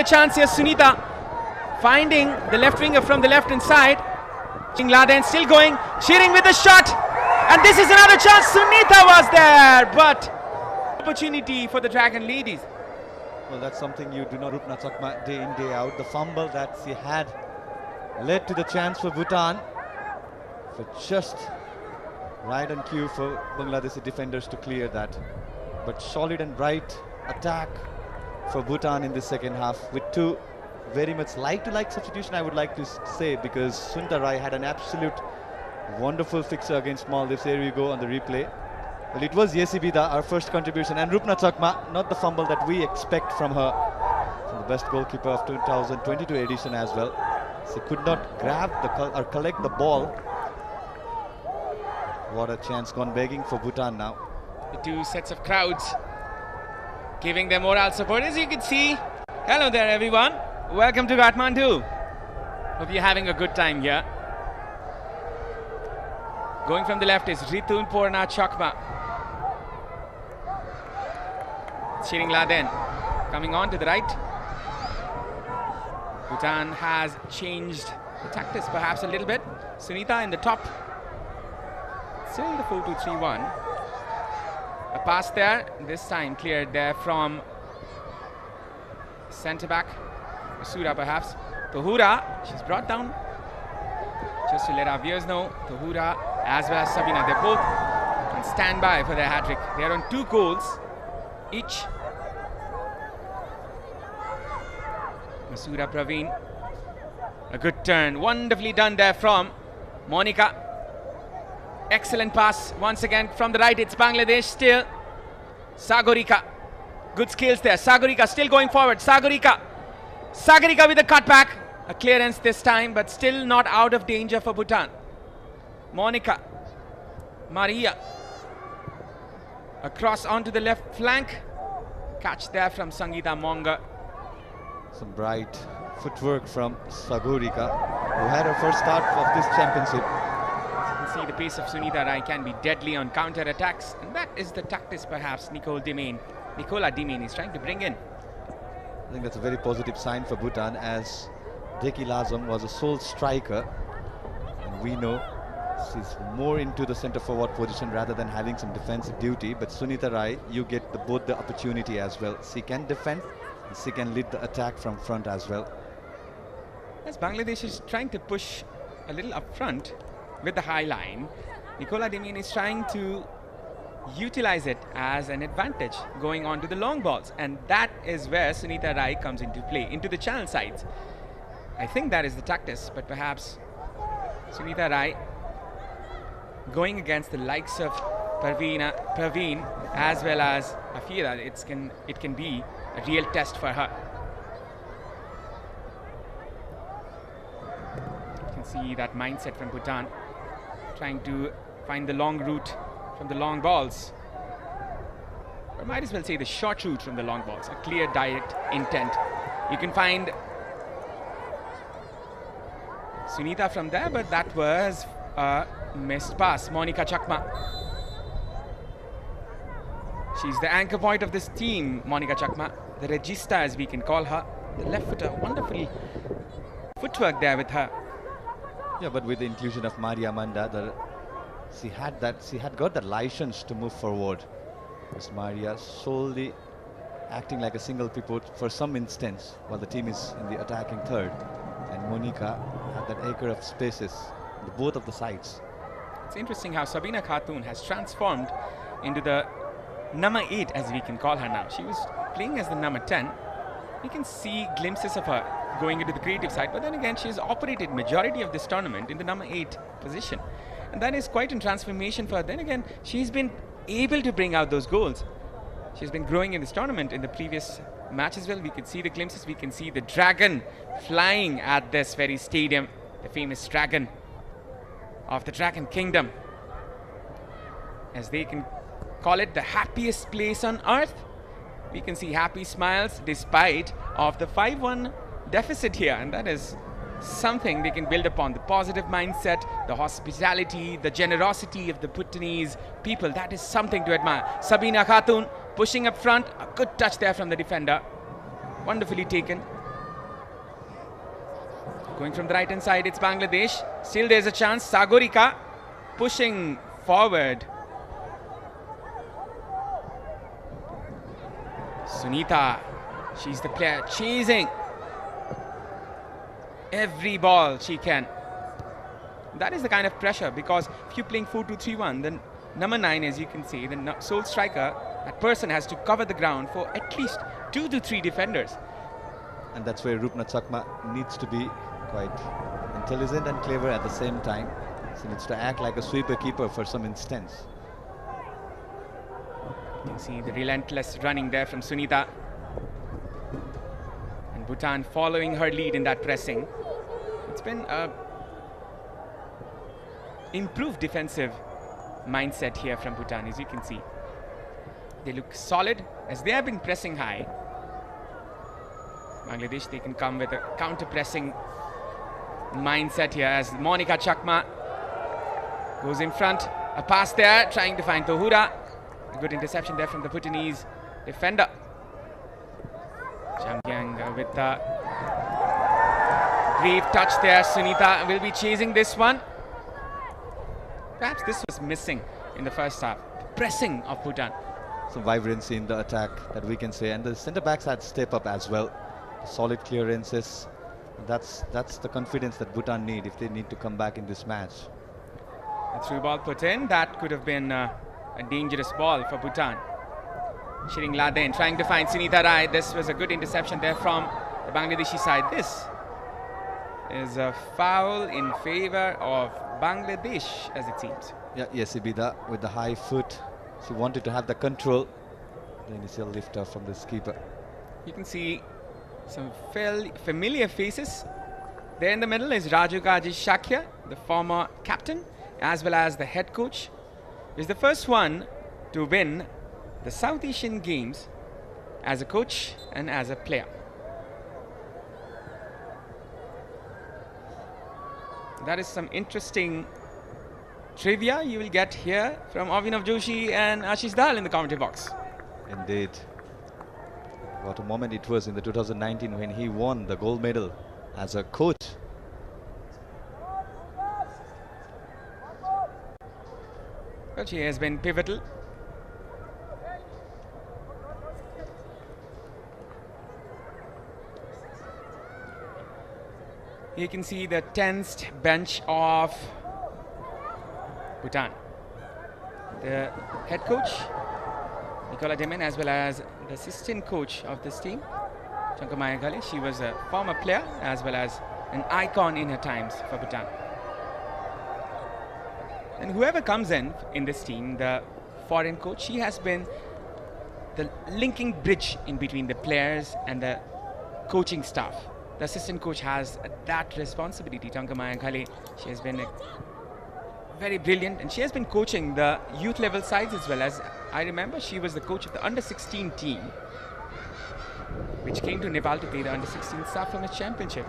A chance here, Sunita finding the left winger from the left hand side. Laden still going, cheering with a shot, and this is another chance. Sunita was there, but opportunity for the Dragon ladies. Well, that's something you do not Rupna Chakma day in, day out. The fumble that she had led to the chance for Bhutan. For just right on cue for Bangladeshi defenders to clear that. But solid and bright attack for Bhutan in the second half with two very much like-to-like substitution, I would like to say, because Sunita Rai had an absolute wonderful fixer against Maldives. Here we go on the replay. Well, it was Yesibida, our first contribution, and Rupna Chakma, not the fumble that we expect from her, from the best goalkeeper of 2022 edition as well. She could not grab or collect the ball. What a chance gone begging for Bhutan now. The two sets of crowds giving their moral support, as you can see. Hello there, everyone. Welcome to Kathmandu. Hope you're having a good time here. Going from the left is Ritun Porna Chakma. Cheering Laden. Coming on to the right. Bhutan has changed the tactics perhaps a little bit. Sunita in the top. Still the 4-2-3-1. A pass there, this time cleared there from centre back. Masura perhaps. Tohura, she's brought down. Just to let our viewers know, Tohura as well as Sabina, they're both on standby for their hat-trick. They're on 2 goals each. Masura Praveen. A good turn, wonderfully done there from Monica. Excellent pass once again from the right. It's Bangladesh still. Sagorika. Good skills there. Sagorika still going forward. Sagorika with a cutback. A clearance this time, but still not out of danger for Bhutan. Monica. Maria. Across onto the left flank. Catch there from Sangeeta Monga. Some bright footwork from Sagorika, who had her first start of this championship. See, the pace of Sunita Rai can be deadly on counter-attacks, and that is the tactics perhaps Nicola Demane is trying to bring in. I think that's a very positive sign for Bhutan, as Deki Lazam was a sole striker, and we know she's more into the centre forward position rather than having some defensive duty. But Sunita Rai, you get both the opportunity as well. She can defend and she can lead the attack from front as well. As Bangladesh is trying to push a little up front with the high line, Nicola Demane is trying to utilize it as an advantage going on to the long balls, and that is where Sunita Rai comes into play, into the channel sides. I think that is the tactics, but perhaps Sunita Rai going against the likes of Praveen as well as Afira, it can be a real test for her. You can see that mindset from Bhutan, trying to find the long route from the long balls. Or might as well say the short route from the long balls, a clear direct intent. You can find Sunita from there, but that was a missed pass. Monica Chakma. She's the anchor point of this team, Monica Chakma, the regista as we can call her. The left footer, wonderful footwork there with her. Yeah, but with the inclusion of Maria Manda, she had got the license to move forward. As Maria solely acting like a single pivot for some instance while the team is in the attacking third, and Monica had that acre of spaces on both of the sides. It's interesting how Sabina Khatun has transformed into the number 8, as we can call her now. She was playing as the number 10. We can see glimpses of her going into the creative side, but then again she's operated majority of this tournament in the number 8 position, and that is quite a transformation for her. Then again, she's been able to bring out those goals. She's been growing in this tournament. In the previous match as well, we can see the glimpses. We can see the dragon flying at this very stadium, the famous dragon of the Dragon Kingdom, as they can call it, the happiest place on earth. We can see happy smiles despite of the 5-1 deficit here, and that is something they can build upon. The positive mindset, the hospitality, the generosity of the Bhutanese people, that is something to admire. Sabina Khatun pushing up front, a good touch there from the defender, wonderfully taken. Going from the right hand side, it's Bangladesh. Still there's a chance. Sagorika pushing forward. Sunita, she's the player chasing every ball she can. That is the kind of pressure, because if you're playing 4-2-3-1, then number 9, as you can see, the sole striker, that person has to cover the ground for at least 2 to 3 defenders. And that's where Rupna Chakma needs to be quite intelligent and clever at the same time. She needs to act like a sweeper keeper for some instance. You can see the relentless running there from Sunita. And Bhutan following her lead in that pressing. It's been a improved defensive mindset here from Bhutan, as you can see. They look solid as they have been pressing high. Bangladesh, they can come with a counter-pressing mindset here as Monica Chakma goes in front. A pass there, trying to find Tohura. A good interception there from the Bhutanese defender. Chamgyang with the brave touch there. Sunita will be chasing this one. Perhaps this was missing in the first half. The pressing of Bhutan. Some vibrancy in the attack that we can say, and the centre backs had step up as well. Solid clearances. That's the confidence that Bhutan need if they need to come back in this match. A through ball put in. That could have been a dangerous ball for Bhutan. Shiring Laden trying to find Sunita Rai. This was a good interception there from the Bangladeshi side. This is a foul in favor of Bangladesh, as it seems. Yeah, yes, Ibida with the high foot. She wanted to have the control. The initial lifter from the skipper. You can see some familiar faces. There in the middle is Raju Gaji Shakya, the former captain, as well as the head coach. He's the first one to win the South Asian Games as a coach and as a player. That is some interesting trivia you will get here from Avinav Joshi and Ashish Dal in the commentary box. Indeed. What a moment it was in the 2019 when he won the gold medal as a coach. Well, she has been pivotal. You can see the tensed bench of Bhutan. The head coach, Nicola Demen, as well as the assistant coach of this team, Chankamaya Ghale. She was a former player as well as an icon in her times for Bhutan. And whoever comes in this team, the foreign coach, she has been the linking bridge in between the players and the coaching staff. The assistant coach has that responsibility. Chankamaya Ghale, she has been very brilliant, and she has been coaching the youth level sides as well. As I remember, she was the coach of the under-16 team, which came to Nepal to play the under-16 SAFF Championship.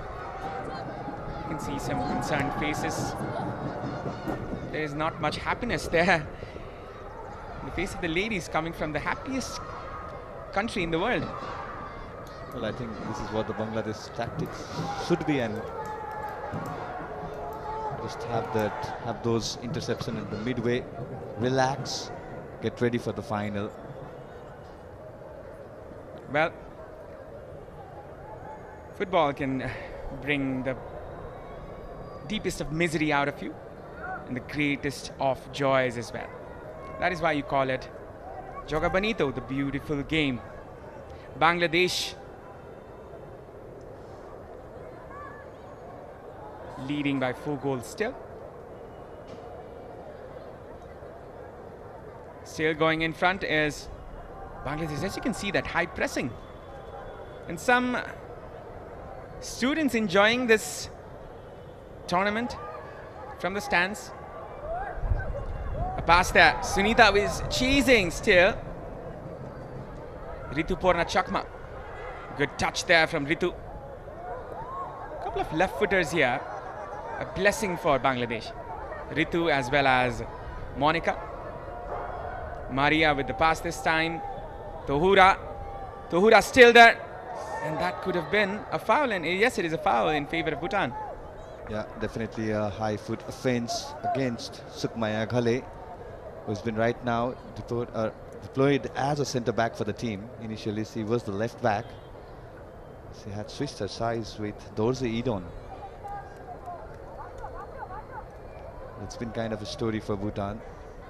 You can see some concerned faces. There is not much happiness there. The face of the ladies coming from the happiest country in the world. Well, I think this is what the Bangladesh tactics should be, and just have those interceptions in the midway, relax, get ready for the final. Well, football can bring the deepest of misery out of you and the greatest of joys as well. That is why you call it Joga Bonito, the beautiful game. Bangladesh leading by 4 goals still. Still going in front is Bangladesh. As you can see, that high pressing. And some students enjoying this tournament from the stands. A pass there. Sunita is chasing still. Ritu Purna Chakma. Good touch there from Ritu. Couple of left footers here. A blessing for Bangladesh. Ritu as well as Monica. Maria with the pass this time. Tohura. Tohura still there. And that could have been a foul. And yes, it is a foul in favor of Bhutan. Yeah, definitely a high foot offense against Sukhmaya Ghale, who's been right now deployed as a centre back for the team. Initially, she was the left back. She had switched her sides with Dorze Idon. It's been kind of a story for Bhutan.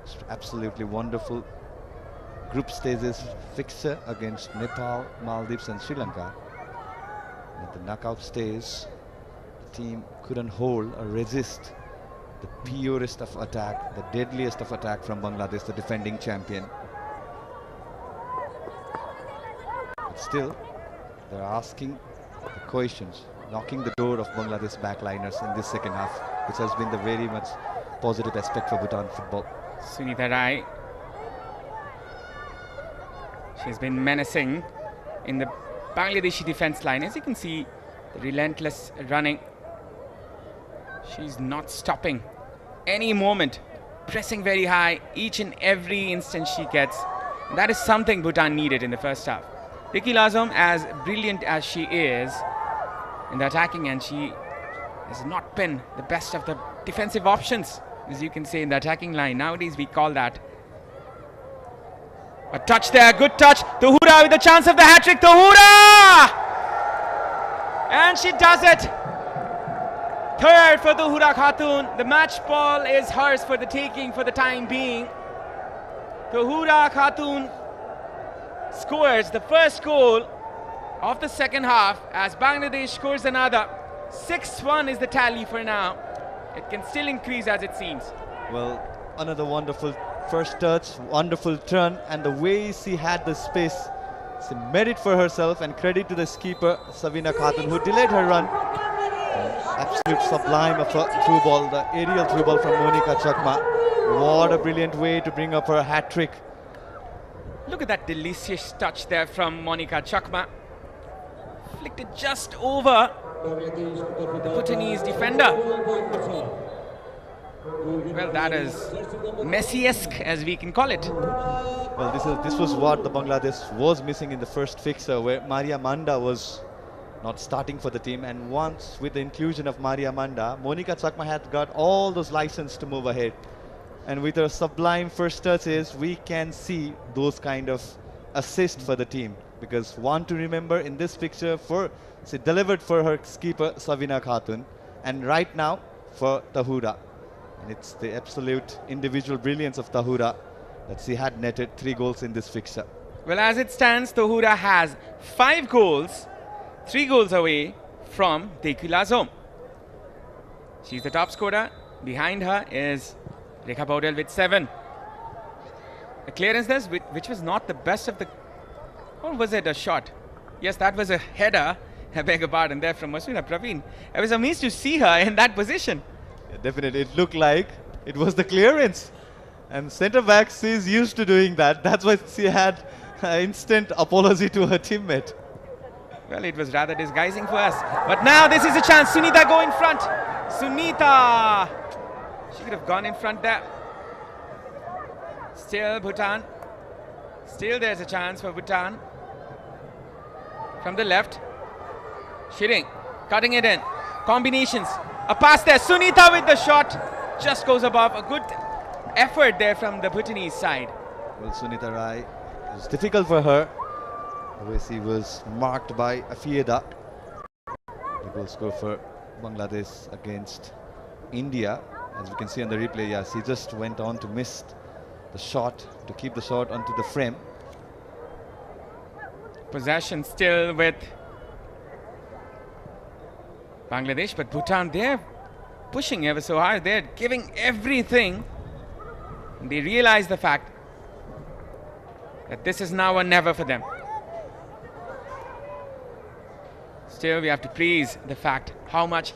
It's absolutely wonderful group stages fixture against Nepal, Maldives and Sri Lanka. At the knockout stage, the team couldn't hold or resist the purest of attack, the deadliest of attack from Bangladesh, the defending champion. But still, they're asking the questions, knocking the door of Bangladesh backliners in this second half, which has been the very much positive aspect for Bhutan football. Sunita Rai. She's been menacing in the Bangladeshi defense line. As you can see, the relentless running. She's not stopping any moment, pressing very high each and every instant she gets. That is something Bhutan needed in the first half. Vicky Lazom, as brilliant as she is in the attacking end, she has not been the best of the defensive options, as you can say, in the attacking line. Nowadays we call that a touch there, good touch. Tahura with the chance of the hat-trick. Tahura! And she does it. Third for Tahura Khatun. The match ball is hers for the taking for the time being. Tahura Khatun scores the first goal of the second half as Bangladesh scores another. 6-1 is the tally for now. It can still increase as it seems. Well, another wonderful first touch, wonderful turn, and the way she had the space, she made it for herself, and credit to the skipper Sabina Khatun, who delayed her run. Absolute sublime of a through ball, the aerial through ball from Monica Chakma. What a brilliant way to bring up her hat trick. Look at that delicious touch there from Monica Chakma. Flicked it just over the Bhutanese defender. Well, that is Messi-esque, as we can call it. Well, this was what the Bangladesh was missing in the first fixture, where Maria Manda was not starting for the team, and once with the inclusion of Maria Manda, Monica Chakma had got all those license to move ahead. And with her sublime first touches, we can see those kind of assists for the team. Because one to remember in this picture, she delivered for her skipper Sabina Khatun, and right now for Tahura. And it's the absolute individual brilliance of Tahura that she had netted 3 goals in this fixture. Well, as it stands, Tahura has 5 goals, 3 goals away from Vicky Lazom. She's the top scorer. Behind her is Rekha Paudel with 7. A clearance there, which was not the best of the... Or was it a shot? Yes, that was a header. I beg your pardon there from Maswina Praveen. I was amazed to see her in that position. Yeah, definitely, it looked like it was the clearance. And centre back, she's used to doing that. That's why she had instant apology to her teammate. Well, it was rather disguising for us. But now this is a chance. Sunita go in front. Sunita! She could have gone in front there. Still Bhutan. Still there's a chance for Bhutan. From the left. Shiring. Cutting it in. Combinations. A pass there. Sunita with the shot. Just goes above. A good effort there from the Bhutanese side. Well, Sunita Rai, it was difficult for her. The way she was marked by Afieda. The goal score for Bangladesh against India. As we can see on the replay, yeah, she just went on to miss the shot, to keep the shot onto the frame. Possession still with Bangladesh, but Bhutan, they're pushing ever so hard. They're giving everything. They realize the fact that this is now or never for them. Still, we have to praise the fact how much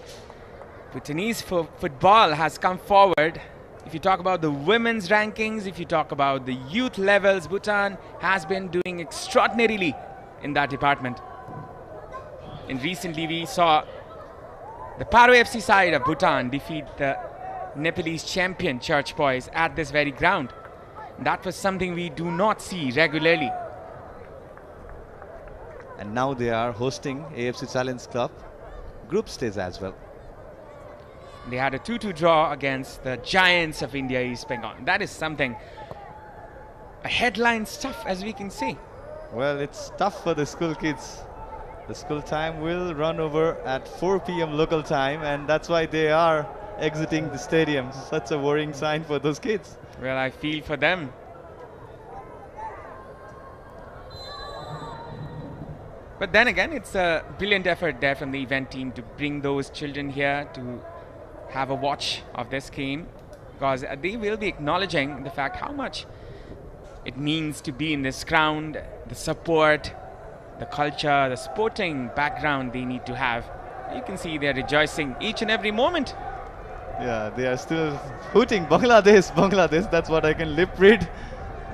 Bhutanese football has come forward. If you talk about the women's rankings, if you talk about the youth levels, Bhutan has been doing extraordinarily in that department. And recently we saw the Paro FC side of Bhutan defeat the Nepalese champion Church Boys at this very ground. That was something we do not see regularly. And now they are hosting AFC Challenge Club group stage as well. They had a 2-2 draw against the giants of India, East Bengal. That is something, a headline stuff, as we can see. Well, it's tough for the school kids. The school time will run over at 4 p.m. local time, and that's why they are exiting the stadium. Such a worrying sign for those kids. Well, I feel for them. But then again, it's a brilliant effort there from the event team to bring those children here to have a watch of this game, because they will be acknowledging the fact how much it means to be in this ground, the support, the culture, the sporting background they need to have. You can see they're rejoicing each and every moment. Yeah, they are still hooting Bangladesh, Bangladesh. That's what I can lip read.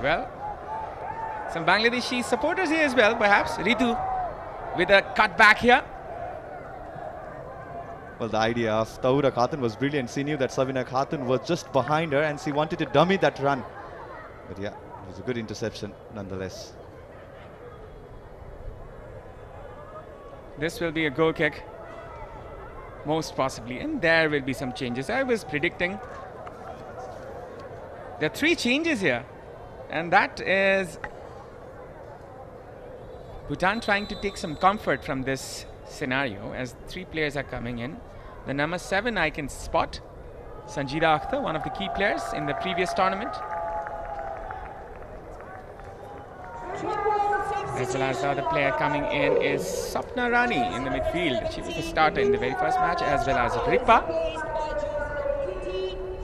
Well, some Bangladeshi supporters here as well, perhaps. Ritu with a cut back here. Well, the idea of Tahura Khatun was brilliant. She knew that Sabina Khatun was just behind her and she wanted to dummy that run. But yeah, it was a good interception nonetheless. This will be a goal kick, most possibly, and there will be some changes. I was predicting there are 3 changes here, and that is Bhutan trying to take some comfort from this scenario as 3 players are coming in. The number 7 I can spot, Sanjida Akhtar, one of the key players in the previous tournament. As well as the other player coming in is Sapna Rani in the midfield. She was the starter in the very first match, as well as Ripa.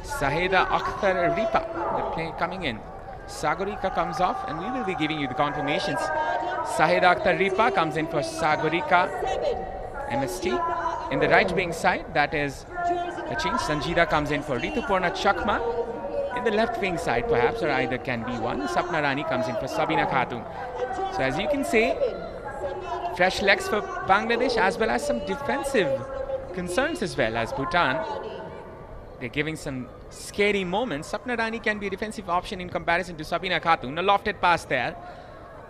Saheda Akhtar Ripa, the player coming in. Sagorika comes off, and we will be giving you the confirmations. Saheda Akhtar Ripa comes in for Sagorika MST. In the right wing side, that is a change. Sanjida comes in for Rituparna Chakma. In the left wing side, perhaps, or either can be one, Sapna Rani comes in for Sabina Khatun. So as you can see, fresh legs for Bangladesh, as well as some defensive concerns as well as Bhutan. They're giving some scary moments. Sapna Rani can be a defensive option in comparison to Sabina Khatun. A lofted pass there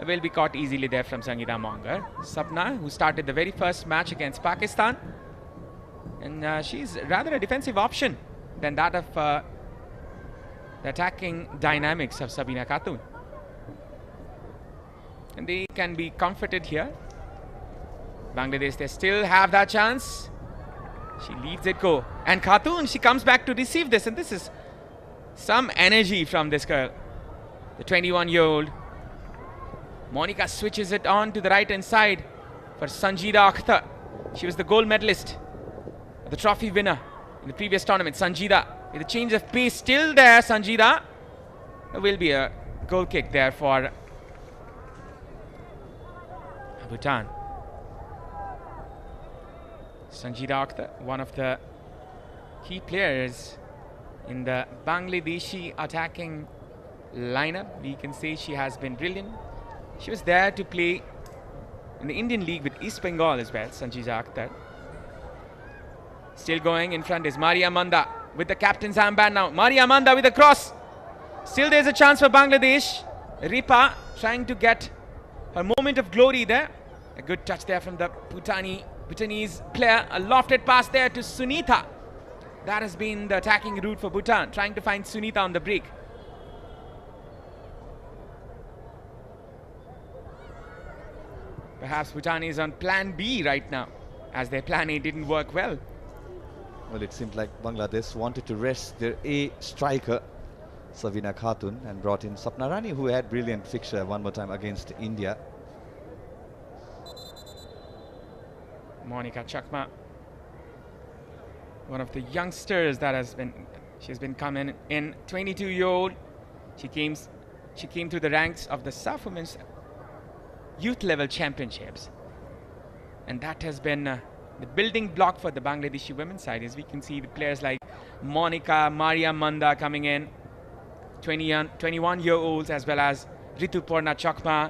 will be caught easily there from Sangeeta Mongar. Sapna, who started the very first match against Pakistan, and she's rather a defensive option than that of the attacking dynamics of Sabina Khatun. And they can be comforted here. Bangladesh, they still have that chance. She leaves it go. And Khatun, she comes back to receive this. And this is some energy from this girl. The 21-year-old. Monica switches it on to the right-hand side for Sanjida Akhtar. She was the gold medalist, the trophy winner in the previous tournament. Sanjida, with a change of pace still there, Sanjida. There will be a goal kick there for Bhutan. Sanjida Akhtar, one of the key players in the Bangladeshi attacking lineup. We can say she has been brilliant. She was there to play in the Indian League with East Bengal as well, Sanjida Akhtar. Still going in front is Maria Manda with the captain's armband now. Maria Manda with a cross. Still there's a chance for Bangladesh. Ripa trying to get her moment of glory there. A good touch there from the Bhutanese player. A lofted pass there to Sunitha. That has been the attacking route for Bhutan, trying to find Sunitha on the break. Perhaps Bhutan is on plan B right now, as their plan A didn't work well. Well, it seemed like Bangladesh wanted to rest their A striker, Sabina Khatun, and brought in Sapna Rani, who had brilliant fixture one more time against India. Monica Chakma, one of the youngsters that she's been coming in, 22-year-old. She came through the ranks of the SAFF Women's Youth Level Championships, and that has been the building block for the Bangladeshi women's side. As we can see, the players like Monica, Maria Manda coming in, 21-year-olds, as well as Rituparna Chakma.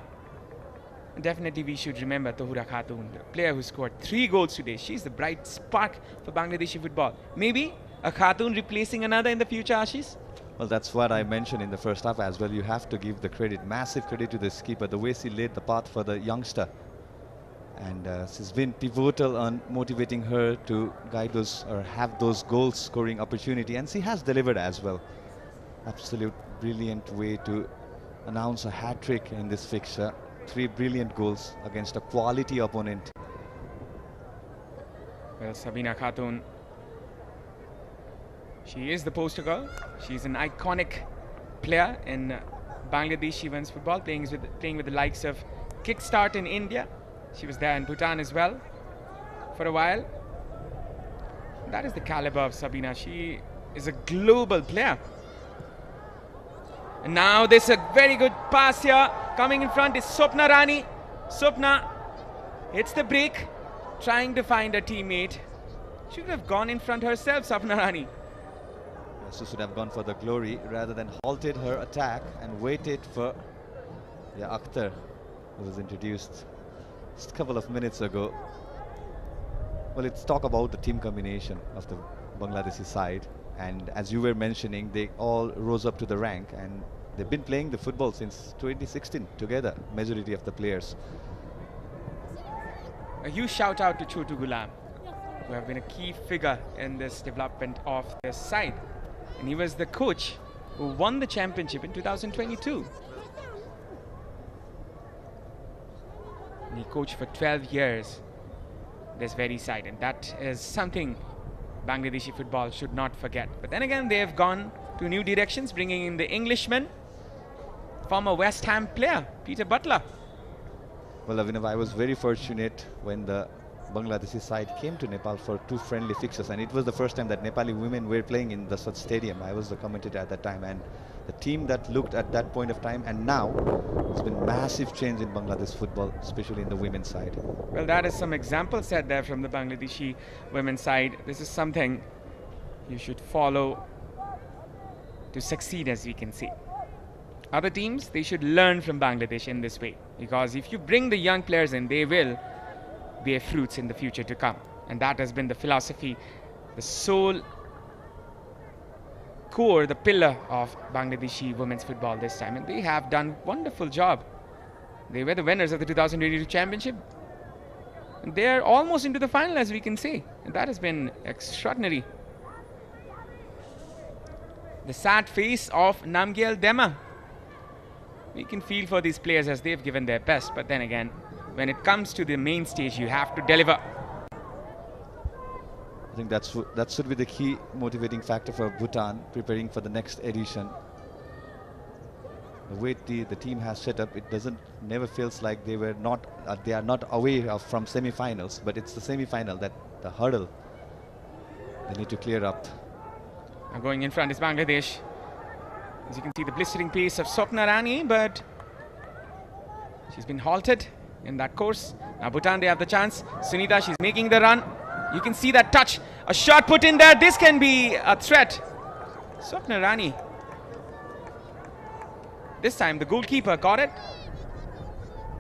And definitely we should remember Tahura Khatun, the player who scored 3 goals today. She's the bright spark for Bangladeshi football. Maybe a Khatun replacing another in the future, Ashish? Well, that's what I mentioned in the first half as well. You have to give the credit, massive credit to the skipper, the way she laid the path for the youngster. And she's been pivotal on motivating her to guide those or have those goal scoring opportunity, and she has delivered as well. Absolute brilliant way to announce a hat trick in this fixture. 3 brilliant goals against a quality opponent. Well, Sabina Khatun, she is the poster girl. She's an iconic player in Bangladeshi women's football, playing with the likes of Kickstart in India. She was there in Bhutan as well for a while. That is the caliber of Sabina. She is a global player. And now there's a very good pass here. Coming in front is Swapna Rani. Swapna hits the break, trying to find a teammate. She could have gone in front herself, Swapna Rani. She should have gone for the glory rather than halted her attack and waited for Akhtar, who was introduced just a couple of minutes ago. Well, let's talk about the team combination of the Bangladeshi side. And as you were mentioning, they all rose up to the rank, and they've been playing the football since 2016 together, majority of the players. A huge shout out to Chotu Gulam, who have been a key figure in this development of this side. And he was the coach who won the championship in 2022. And he coached for 12 years this very side, and that is something Bangladeshi football should not forget. But then again, they have gone to new directions, bringing in the Englishman, former West Ham player, Peter Butler. Well, Avinav, I was very fortunate when the Bangladeshi side came to Nepal for 2 friendly fixtures, and it was the first time that Nepali women were playing in the such stadium. I was the commentator at that time, and the team that looked at that point of time and now, it's been massive change in Bangladesh football, especially in the women's side. Well, that is some example set there from the Bangladeshi women's side. This is something you should follow to succeed, as we can see. Other teams, they should learn from Bangladesh in this way, because if you bring the young players in, they will bear fruits in the future to come. And that has been the philosophy, the sole core, the pillar of Bangladeshi women's football this time, and they have done wonderful job. They were the winners of the 2022 championship, and they are almost into the final, as we can see, and that has been extraordinary. The sad face of Namgyal Dema. We can feel for these players as they've given their best, but then again, when it comes to the main stage, you have to deliver. I think that should be the key motivating factor for Bhutan preparing for the next edition. The way the team has set up, it never feels like they are not away from semi-finals, but it's the semi-final, that the hurdle they need to clear up. Now going in front is Bangladesh. As you can see, the blistering pace of Swapna Rani, but she's been halted in that course. Now Bhutan, they have the chance. Sunita, she's making the run. You can see that touch. A shot put in there. This can be a threat. Swapna Rani. This time the goalkeeper got it.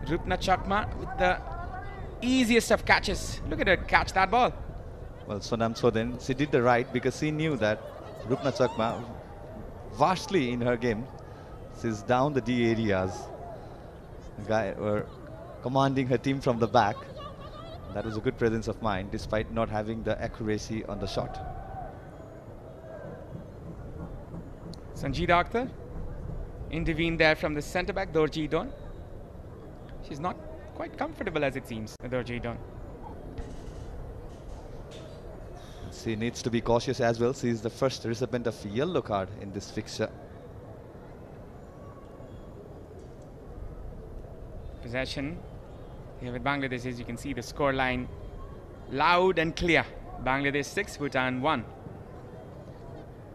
Rupna Chakma with the easiest of catches. Look at her catch that ball. Well, Sonam Soden, she did the right because she knew that Rupna Chakma, vastly in her game, she's down the D areas. The guy were commanding her team from the back. That was a good presence of mind, despite not having the accuracy on the shot. Sanjida Akhtar intervened there from the centre back, Dorji Don. She's not quite comfortable, as it seems, Dorji Don. She needs to be cautious as well. She is the first recipient of a yellow card in this fixture. Possession here with Bangladesh, as you can see the score line loud and clear. Bangladesh 6, Bhutan 1.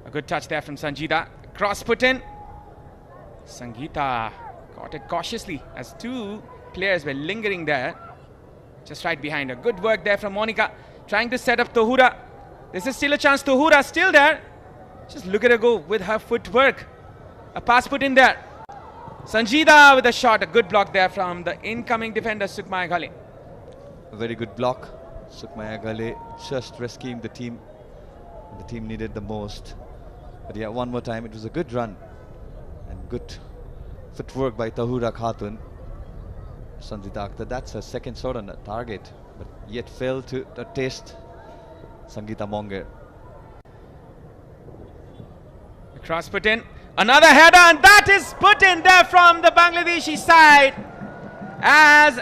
A good touch there from Sanjida. Cross put in. Sangeeta caught it cautiously as 2 players were lingering there, just right behind her. Good work there from Monica, trying to set up Tohura. This is still a chance. Tohura still there. Just look at her go with her footwork. A pass put in there. Sanjida with a shot. A good block there from the incoming defender, Sukhmaya Ghale. A very good block. Sukhmaya Ghale just rescuing the team. The team needed the most. But yeah, one more time, it was a good run. And good footwork by Tahura Khatun. Sanjita Akhtar. That's her second shot on the target, but yet failed to test Sangeeta Monger. The cross put in. Another header, and that is put in there from the Bangladeshi side as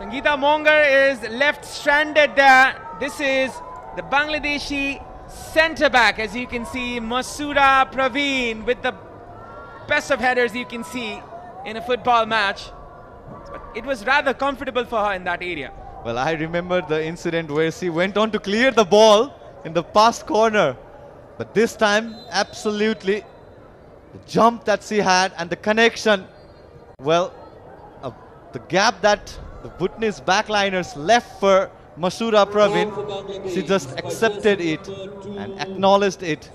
Sangeeta Monger is left stranded there. This is the Bangladeshi centre-back, as you can see, Masura Praveen, with the best of headers you can see in a football match. But it was rather comfortable for her in that area. Well, I remember the incident where she went on to clear the ball in the past corner. But this time, absolutely, the jump that she had and the connection, well, the gap that the Bhutanese backliners left for Masura Praveen, she just accepted it and acknowledged it.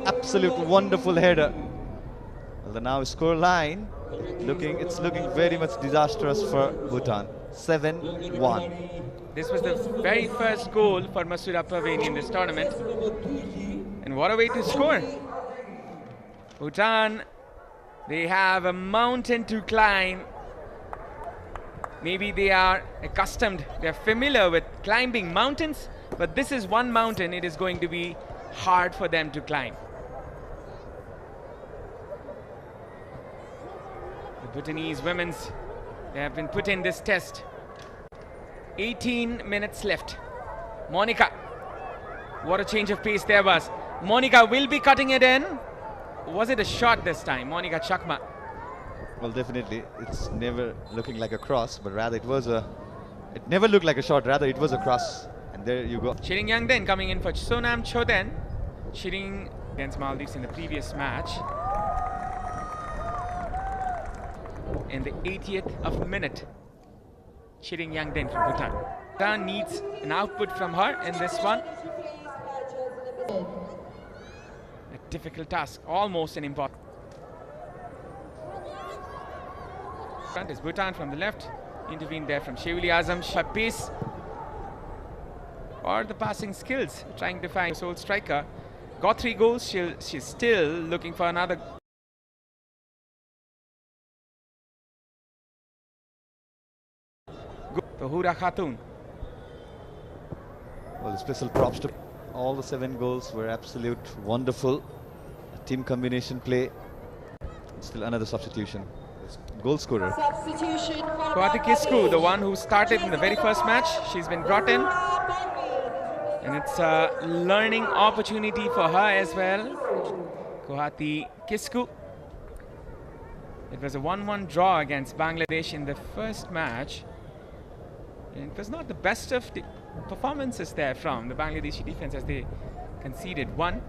Absolute wonderful header. Well, the now score line, it's looking very much disastrous for Bhutan. 7-1. This was the very first goal for Masura Praveen in this tournament. And what a way to score. Bhutan, they have a mountain to climb. Maybe they are accustomed, they are familiar with climbing mountains, but this is one mountain it is going to be hard for them to climb. The Bhutanese women's, they have been put in this test. 18 minutes left. Monica, what a change of pace there was. Monica will be cutting it in. Was it a shot this time? Monica Chakma. Well, definitely, it's never looking like a cross, but rather it never looked like a shot, rather it was a cross. And there you go. Shiring Yangden coming in for Sonam Choden. Shiring against Maldives in the previous match. In the 80th of minute. Shiring Yangden from Bhutan. Bhutan needs an output from her in this one. A difficult task, almost an impossible. Front is Bhutan from the left. Intervened there from Shevuli Azam. Pace or the passing skills, trying to find sole striker. Got 3 goals. She's still looking for another. Hura Khatun. Well, special props to all the 7 goals were absolute wonderful. Team combination play. Still another substitution. Goal scorer. Kohati Kisku, the one who started in the very first match, she's been brought in. And it's a learning opportunity for her as well. Kohati Kisku. It was a 1-1 draw against Bangladesh in the first match. And it was not the best of the performances there from the Bangladeshi defense as they conceded 1.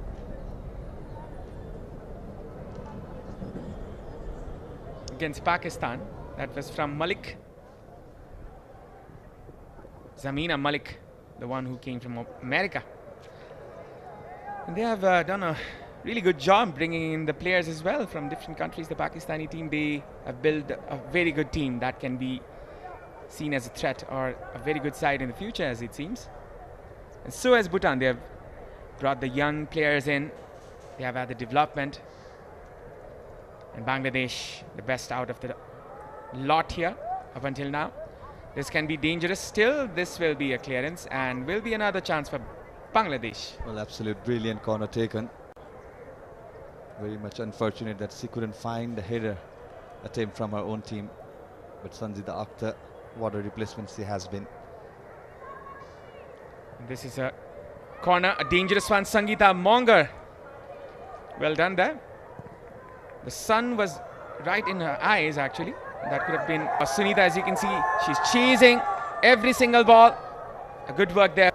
Against Pakistan, that was from Malik. Zamina Malik, the one who came from America. And they have done a really good job bringing in the players as well from different countries. The Pakistani team, they have built a very good team that can be seen as a threat or a very good side in the future, as it seems. And so has Bhutan. They have brought the young players in. They have had the development. And Bangladesh, the best out of the lot here up until now. This can be dangerous. Still, this will be a clearance and will be another chance for Bangladesh. Well, absolute brilliant corner taken. Very much unfortunate that she couldn't find the header attempt from her own team. But Sanjita Akhtar, what a replacement she has been. And this is a corner, a dangerous one. Sangeeta Monger. Well done there. The sun was right in her eyes, actually. That could have been Sunita, as you can see. She's chasing every single ball. A good work there.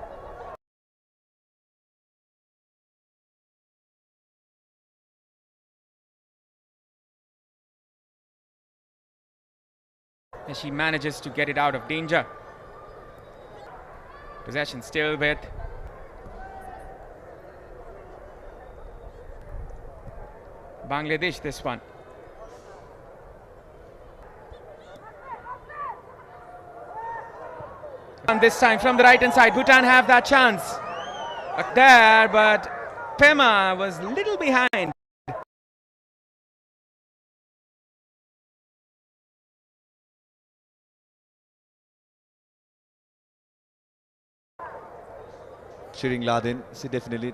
And she manages to get it out of danger. Possession still with Bangladesh, this one. And this time from the right hand side, Bhutan have that chance there, but Pema was a little behind. Shirin Ladin, she definitely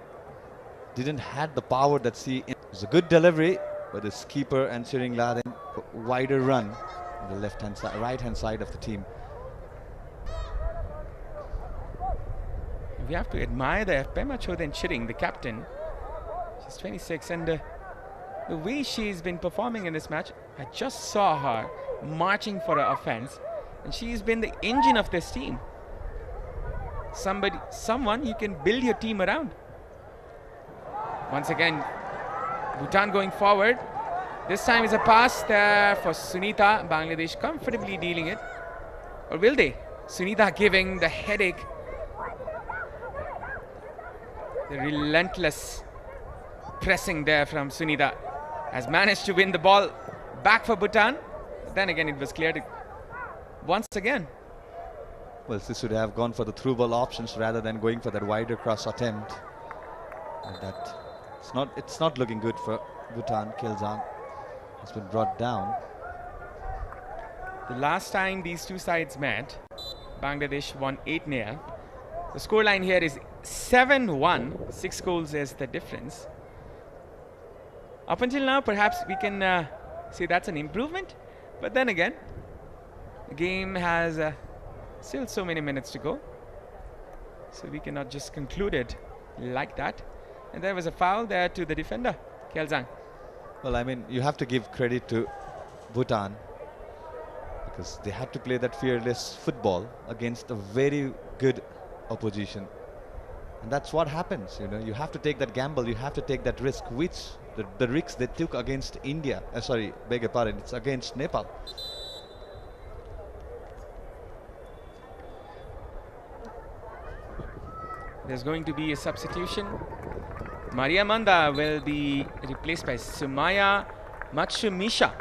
didn't had the power that she. It was a good delivery, but the keeper and Shirin Ladin wider run on the left-hand side, right-hand side of the team. We have to admire the Pema Chodhan Shirin, the captain. She's 26, and the way she's been performing in this match, I just saw her marching for her offense, and she's been the engine of this team. Someone you can build your team around. Once again, Bhutan going forward. This time is a pass there for Sunita. Bangladesh comfortably dealing it. Or will they? Sunita giving the headache. The relentless pressing there from Sunita has managed to win the ball back for Bhutan. But then again, it was cleared once again. Well, she should have gone for the through ball options rather than going for that wider cross attempt. And that it's not looking good for Bhutan. Kjelzang has been brought down. The last time these two sides met, Bangladesh won 8-0. The scoreline here is 7-1. 6 goals is the difference. Up until now, perhaps we can say that's an improvement. But then again, the game has still so many minutes to go. So we cannot just conclude it like that. And there was a foul there to the defender, Kjelzang. Well, I mean, you have to give credit to Bhutan because they had to play that fearless football against a very good opposition. And that's what happens, you know. You have to take that gamble, you have to take that risk, which the risk they took against India. Sorry, beg your pardon, it's against Nepal. There's going to be a substitution. Maria Manda will be replaced by Sumaya Matsumisha.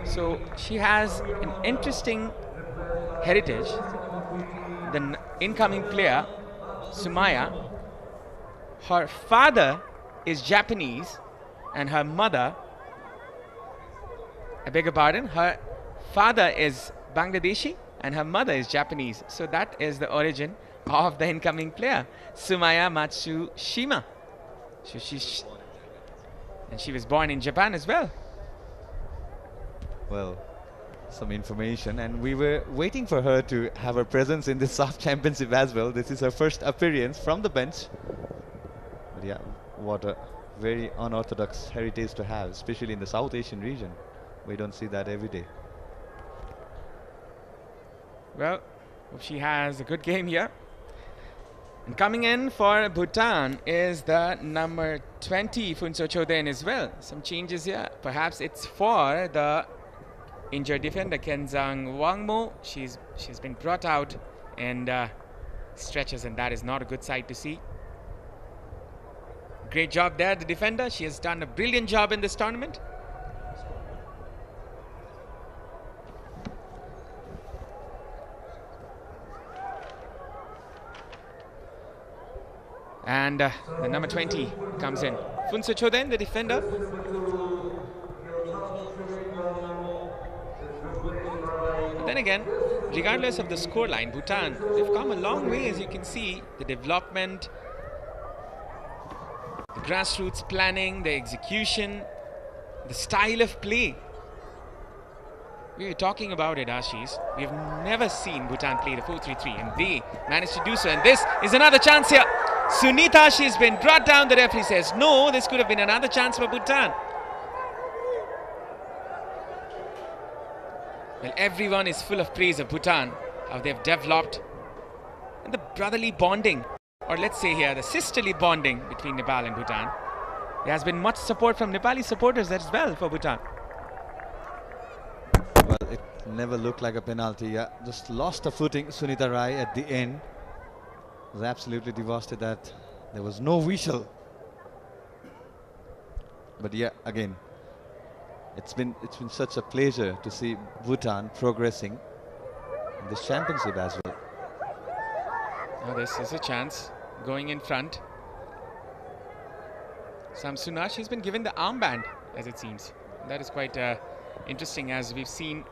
So she has an interesting heritage. The incoming player, Sumaya, her father is Japanese and her mother, I beg your pardon, her father is Bangladeshi and her mother is Japanese. So that is the origin of the incoming player, Sumaya Matsushima. And she was born in Japan as well. Well, some information, and we were waiting for her to have her presence in the SAFF Championship as well. This is her first appearance from the bench. But yeah, what a very unorthodox heritage to have, especially in the South Asian region. We don't see that every day. Well, hope she has a good game here. And coming in for Bhutan is the number 20, Phunso Chodhan as well. Some changes here. Perhaps it's for the injured defender, Kjelzang Wangmo. She's been brought out and stretches, and that is not a good sight to see. Great job there, the defender. She has done a brilliant job in this tournament. And the number 20 comes in. Phunso Chodhan, the defender. But then again, regardless of the scoreline, Bhutan, they've come a long way, as you can see. The development, the grassroots planning, the execution, the style of play. We were talking about it, Ashish. We've never seen Bhutan play the 4-3-3, and they managed to do so. And this is another chance here. Sunita, she's been brought down. The referee says no. This could have been another chance for Bhutan. Well, everyone is full of praise of Bhutan, how they've developed, and the brotherly bonding, or let's say here, the sisterly bonding between Nepal and Bhutan. There has been much support from Nepali supporters as well for Bhutan. Well, it never looked like a penalty. Yeah, just lost a footing, Sunita Rai, at the end. Was absolutely devastated that there was no whistle. But yeah, again, it's been such a pleasure to see Bhutan progressing in this championship as well. Now this is a chance going in front. Samsuna, she's been given the armband, as it seems. That is quite interesting, as we've seen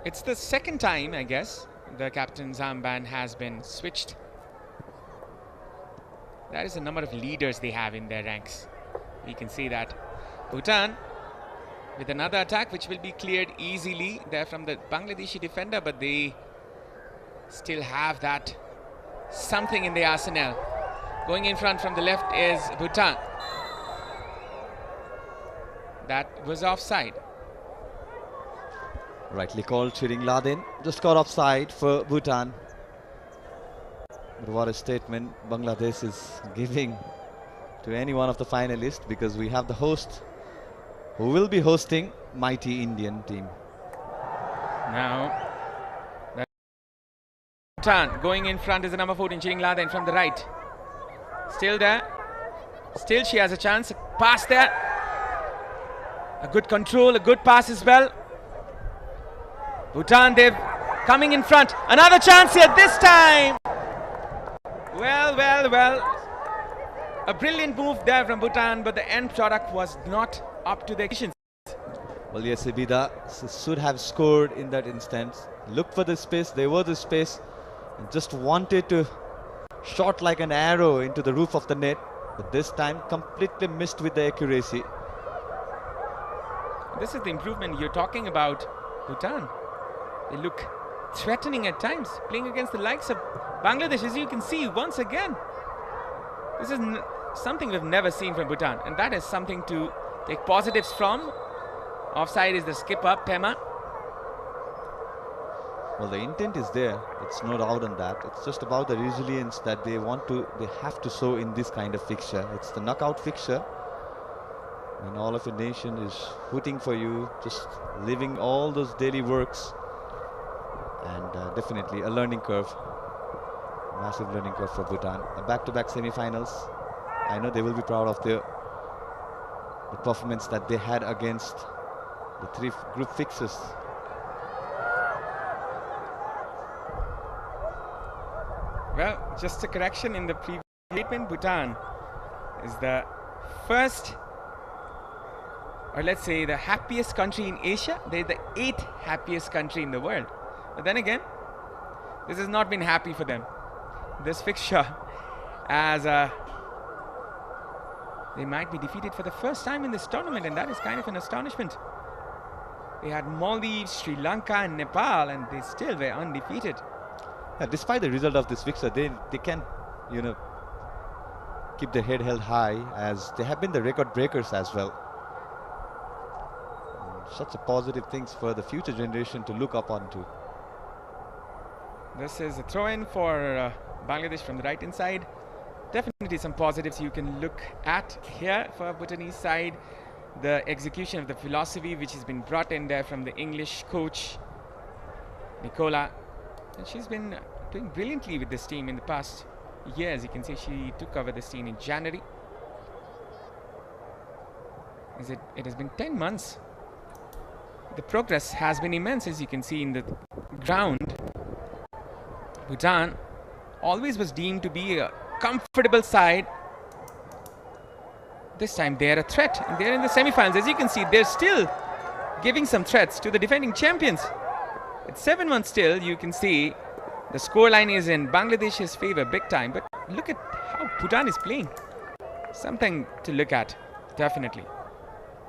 It's the second time, I guess, the captain's armband has been switched. That is the number of leaders they have in their ranks. We can see that. Bhutan with another attack which will be cleared easily there from the Bangladeshi defender, but they still have that something in the arsenal. Going in front from the left is Bhutan. That was offside. Rightly called Chiring Ladin. Just got offside for Bhutan. But what a statement Bangladesh is giving to any one of the finalists, because we have the host who will be hosting mighty Indian team. Now, Bhutan going in front is the number 14, Chiring Ladin from the right. Still there. Still she has a chance. Pass there. A good control, a good pass as well. Bhutan, they're coming in front. Another chance here this time. Well. A brilliant move there from Bhutan, but the end product was not up to the expectations. Well, yes, Abida should have scored in that instance. Looked for the space, there was the space, and just wanted to shot like an arrow into the roof of the net, but this time completely missed with the accuracy. This is the improvement you're talking about, Bhutan. They look threatening at times, playing against the likes of Bangladesh, as you can see once again. This is something we've never seen from Bhutan, and that is something to take positives from. Offside is the skipper, Pema. Well, the intent is there, it's no doubt on that. It's just about the resilience that they have to show in this kind of fixture. It's the knockout fixture, and all of your nation is rooting for you, just living all those daily works, and definitely a learning curve, massive learning curve for Bhutan. Back-to-back semi-finals. I know they will be proud of the performance that they had against the three group fixes. Well, just a correction in the previous statement. Bhutan is the first, or let's say the happiest country in Asia. They're the 8th happiest country in the world. But then again, this has not been happy for them. This fixture, as they might be defeated for the first time in this tournament, and that is kind of an astonishment. They had Maldives, Sri Lanka and Nepal, and they still were undefeated. Yeah, despite the result of this fixture, they can, keep their head held high, as they have been the record breakers as well. Such a positive things for the future generation to look up onto. This is a throw-in for Bangladesh from the right-hand side. Definitely some positives you can look at here for Bhutanese side. The execution of the philosophy which has been brought in there from the English coach, Nicola. And she's been doing brilliantly with this team in the past years. You can see she took over this team in January. It has been 10 months. The progress has been immense, as you can see in the ground. Bhutan always was deemed to be a comfortable side. This time they are a threat, and they're in the semi-finals. As you can see, they're still giving some threats to the defending champions. It's 7-1 still. You can see the scoreline is in Bangladesh's favor big time. But look at how Bhutan is playing. Something to look at, definitely.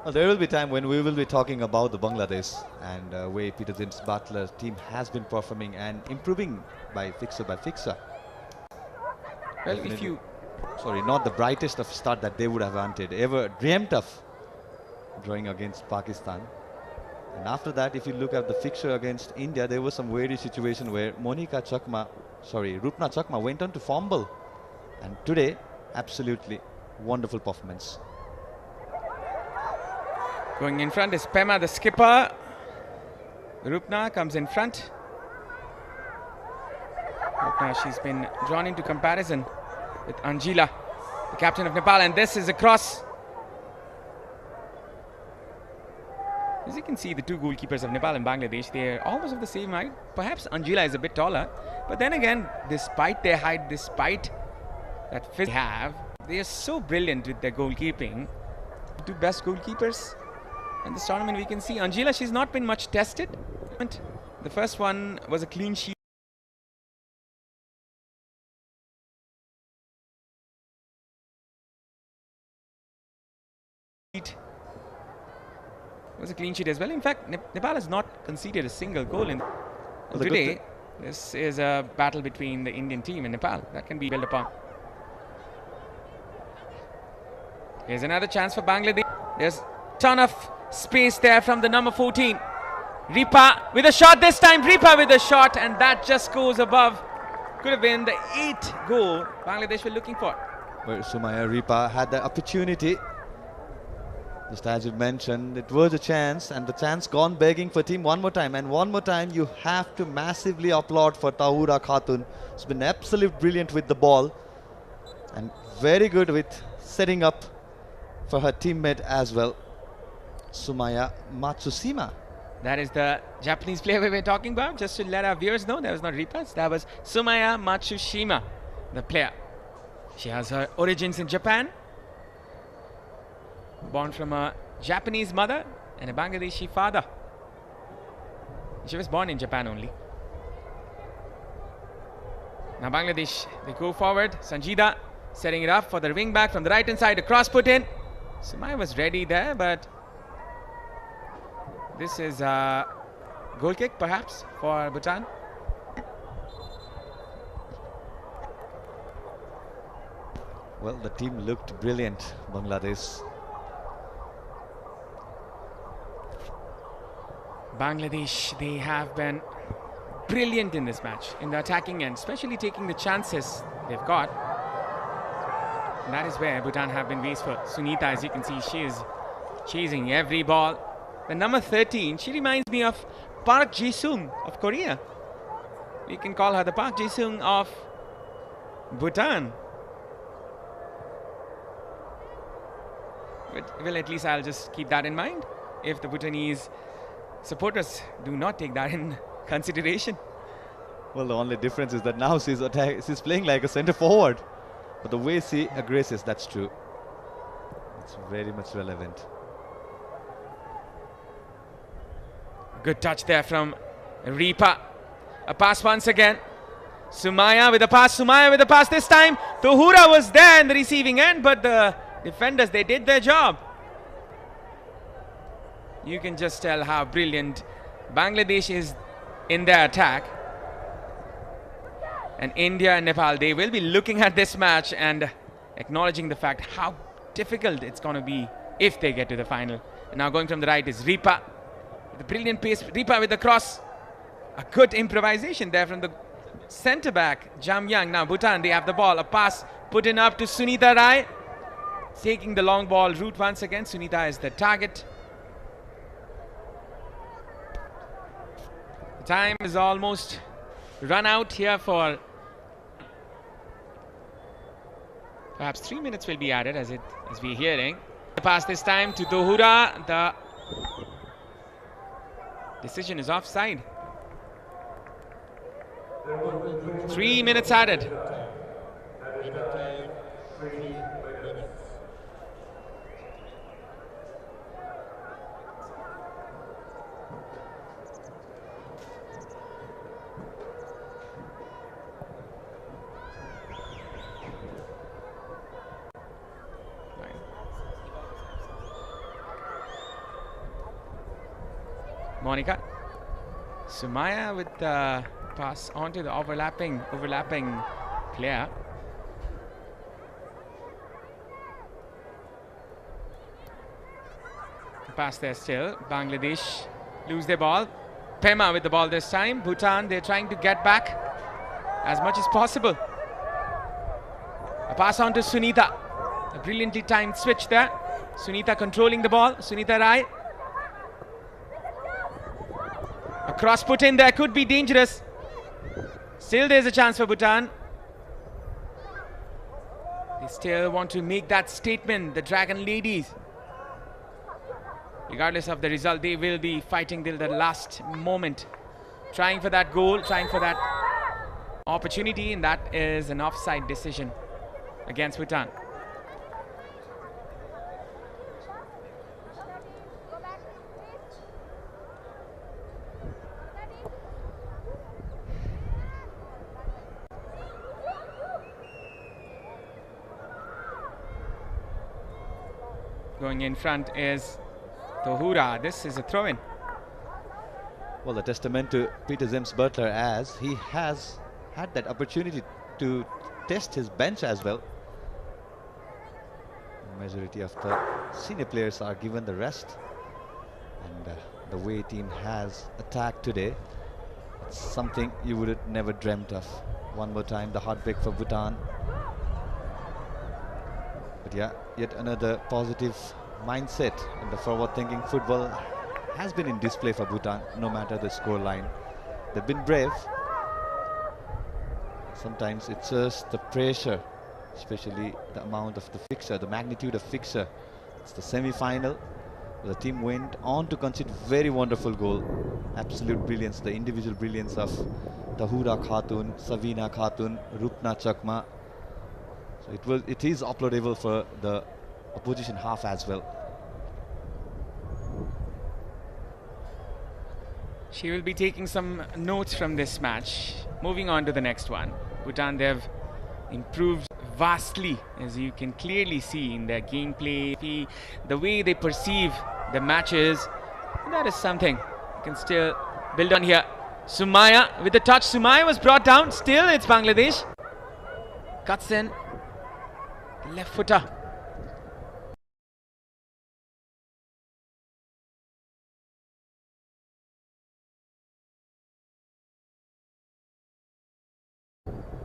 Well, there will be time when we will be talking about the Bangladesh and way Peter James Butler's team has been performing and improving by fixture by fixture. Well, Definitely. if you... Sorry, not the brightest of start that they would have wanted, ever dreamt of drawing against Pakistan. And after that, if you look at the fixture against India, there was some weird situation where Rupna Chakma went on to fumble. And today, absolutely wonderful performance. Going in front is Pema, the skipper. Rupna comes in front. Rupna, she's been drawn into comparison with Anjila, the captain of Nepal, and this is a cross. As you can see, the two goalkeepers of Nepal and Bangladesh, they're almost of the same height. Perhaps Anjila is a bit taller, but then again, despite their height, despite that physique they have, they are so brilliant with their goalkeeping. The two best goalkeepers in this tournament, we can see Anjila, she's not been much tested. The first one was a clean sheet. Was a clean sheet as well. In fact, Nepal has not conceded a single goal in today. This is a battle between the Indian team and Nepal that can be built upon. Here's another chance for Bangladesh. There's a ton of space there from the number 14. Ripa with a shot this time. Ripa with a shot, and that just goes above. Could have been the 8th goal Bangladesh were looking for. Where Sumaya Ripa had the opportunity. Just as you mentioned, it was a chance, and the chance gone begging for team one more time. And one more time, you have to massively applaud for Tahura Khatun. She's been absolutely brilliant with the ball and very good with setting up for her teammate as well, Sumaya Matsushima. That is the Japanese player we were talking about. Just to let our viewers know, that was not Ripa, that was Sumaya Matsushima, the player. She has her origins in Japan. Born from a Japanese mother and a Bangladeshi father. She was born in Japan only. Now Bangladesh, they go forward. Sanjida setting it up for the wing back from the right hand side. A cross put in. Sumaya was ready there, but this is a goal kick perhaps for Bhutan. Well, the team looked brilliant, Bangladesh. Bangladesh, they have been brilliant in this match in the attacking end, especially taking the chances they've got. And that is where Bhutan have been wasteful. Sunita, as you can see, she is chasing every ball. The number 13, she reminds me of Park Ji-sung of Korea. We can call her the Park Ji-sung of Bhutan. But, well, at least I'll just keep that in mind if the Bhutanese supporters do not take that in consideration. Well, the only difference is that now she's playing like a centre forward. But the way she aggresses, that's true. It's very much relevant. Good touch there from Ripa. A pass once again. Sumaya with a pass. Sumaya with a pass this time. Tahura was there in the receiving end, but the defenders, they did their job. You can just tell how brilliant Bangladesh is in their attack. And India and Nepal, they will be looking at this match and acknowledging the fact how difficult it's going to be if they get to the final. And now going from the right is Ripa. With a brilliant pace. Ripa with the cross. A good improvisation there from the centre back, Jamyang. Now Bhutan, they have the ball. A pass put in up to Sunita Rai. Taking the long ball route once again. Sunita is the target. The time is almost run out here for perhaps 3 minutes will be added as we're hearing. The pass this time to Tahura. The decision is offside. 3 minutes added. Monica. Sumaya with the pass onto the overlapping player. The pass there still. Bangladesh lose their ball. Pema with the ball this time. Bhutan, they're trying to get back as much as possible. A pass on to Sunita. A brilliantly timed switch there. Sunita controlling the ball. Sunita Rai. A cross put in there could be dangerous. Still there's a chance for Bhutan. They still want to make that statement, the Dragon Ladies. Regardless of the result, they will be fighting till the last moment. Trying for that goal, trying for that opportunity, and that is an offside decision against Bhutan. Going in front is Tohura. This is a throw-in. Well, a testament to Peter James Butler, as he has had that opportunity to test his bench as well. The majority of the senior players are given the rest, and the way team has attacked today, it's something you would have never dreamt of. One more time, the heartbreak for Bhutan. But yeah, yet another positive mindset in the forward-thinking football has been in display for Bhutan, no matter the score line. They've been brave. Sometimes it's just the pressure, especially the amount of the fixture, the magnitude of fixture. It's the semi-final. The team went on to concede very wonderful goal. Absolute brilliance, the individual brilliance of Tahura Khatun, Savina Khatun, Rupna Chakma. So it is uploadable for the opposition half as well. She will be taking some notes from this match. Moving on to the next one. Bhutan, they've improved vastly, as you can clearly see in their gameplay, the way they perceive the matches. That is something you can still build on here. Sumaya with the touch. Sumaya was brought down. Still, it's Bangladesh. Cuts in. The left footer.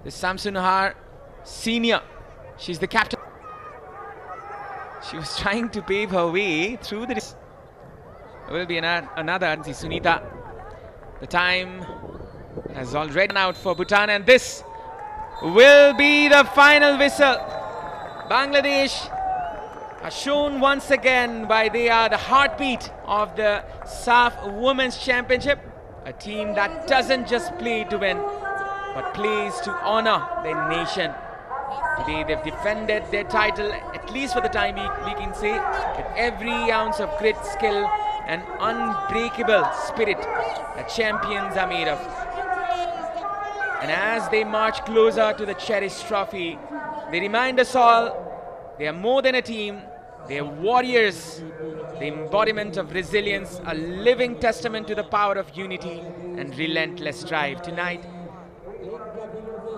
The Samsun Har Senior. She's the captain. She was trying to pave her way through the... There will be another Sunita. The time has already run out for Bhutan, and this will be the final whistle. Bangladesh are shown once again why they are the heartbeat of the SAFF Women's Championship. A team that doesn't just play to win, but plays to honor their nation. Today they've defended their title, at least for the time we can say, with every ounce of grit, skill and unbreakable spirit that champions are made of. And as they march closer to the cherished trophy, they remind us all they are more than a team, they are warriors, the embodiment of resilience, a living testament to the power of unity and relentless drive. Tonight,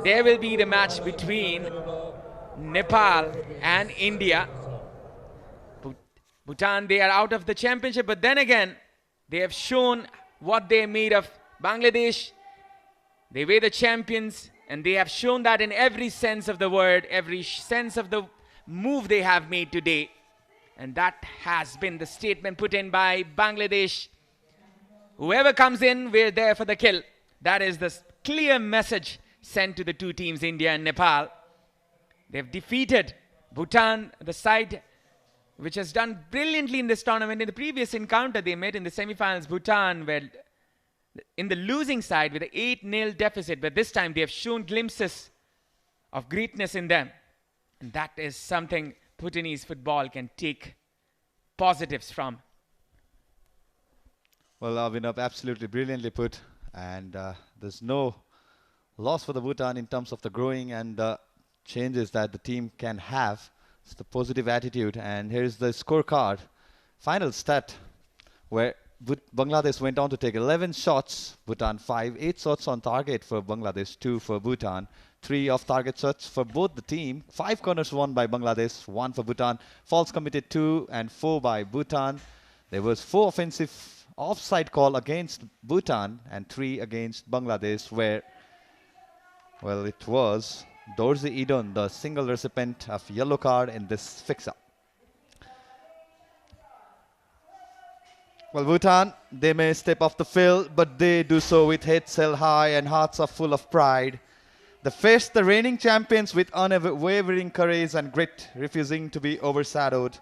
there will be the match between Nepal and India. Bhutan, they are out of the championship, but then again, they have shown what they are made of. Bangladesh, they were the champions, and they have shown that in every sense of the word, every sense of the move they have made today. And that has been the statement put in by Bangladesh. Whoever comes in, we're there for the kill. That is the clear message sent to the two teams, India and Nepal. They've defeated Bhutan, the side which has done brilliantly in this tournament. In the previous encounter they met in the semi-finals, Bhutan were in the losing side with an 8-0 deficit, but this time they have shown glimpses of greatness in them. And that is something Bhutanese football can take positives from. Well, Abhinav, absolutely brilliantly put. And there's no loss for the Bhutan in terms of the growing and the changes that the team can have. It's the positive attitude. And here's the scorecard. Final stat where Bangladesh went on to take 11 shots, Bhutan 5, 8 shots on target for Bangladesh, 2 for Bhutan, 3 off-target shots for both the team, 5 corners won by Bangladesh, 1 for Bhutan, fouls committed 2 and 4 by Bhutan. There was 4 offensive offside call against Bhutan and 3 against Bangladesh, where, well, it was Dorzi Idon, the single recipient of yellow card in this fix-up. Well, Bhutan, they may step off the field, but they do so with heads held high and hearts are full of pride. They face the reigning champions with unwavering courage and grit, refusing to be overshadowed.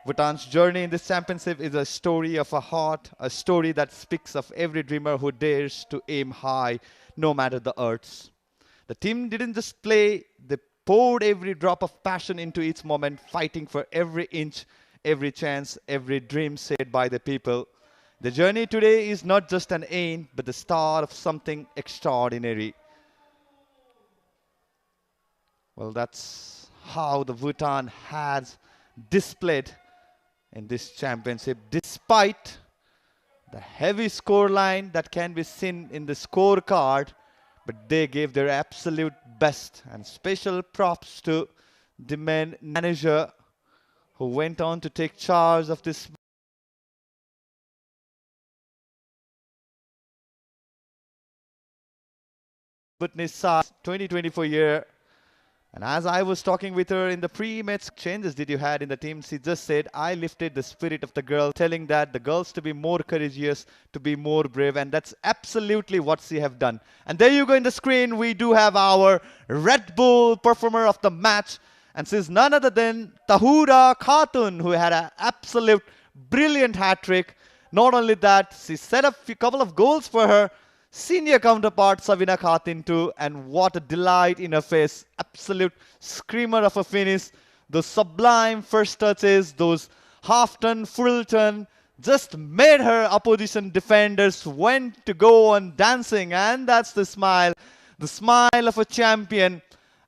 Bhutan's journey in this championship is a story of a heart, a story that speaks of every dreamer who dares to aim high, no matter the odds. The team didn't just play, they poured every drop of passion into each moment, fighting for every inch, every chance, every dream shared by the people. The journey today is not just an aim, but the start of something extraordinary. Well, that's how the Bhutan has displayed in this championship, despite the heavy score line that can be seen in the scorecard, but they gave their absolute best. And special props to the main manager who went on to take charge of this Bhutanese 2024 year. And as I was talking with her in the pre-match changes that you had in the team, she just said, I lifted the spirit of the girl, telling that the girls to be more courageous, to be more brave, and that's absolutely what she have done. And there you go in the screen, we do have our Red Bull performer of the match, and she's none other than Tahura Khatun, who had an absolute brilliant hat-trick. Not only that, she set up a couple of goals for her senior counterpart Sabina Khatun too, and what a delight in her face. Absolute screamer of a finish. Those sublime first touches, those half-turn, full turn, just made her opposition defenders went to go on dancing, and that's the smile of a champion.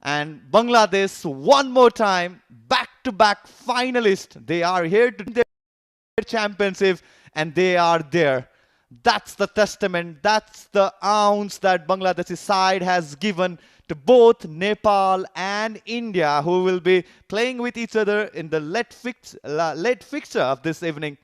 And Bangladesh one more time, back-to-back finalists. They are here to their championship, and they are there. That's the testament, that's the ounce that Bangladeshi side has given to both Nepal and India, who will be playing with each other in the late fixture of this evening.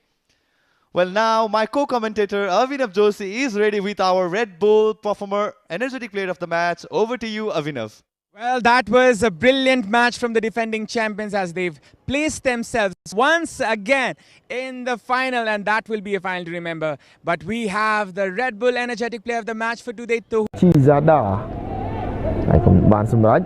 Well, now my co-commentator Avinav Joshi is ready with our Red Bull performer, energetic player of the match. Over to you, Avinav. Well, that was a brilliant match from the defending champions as they've placed themselves once again in the final, and that will be a final to remember. But we have the Red Bull energetic player of the match for today. ជីសាដាហើយខ្ញុំបានសម្រេច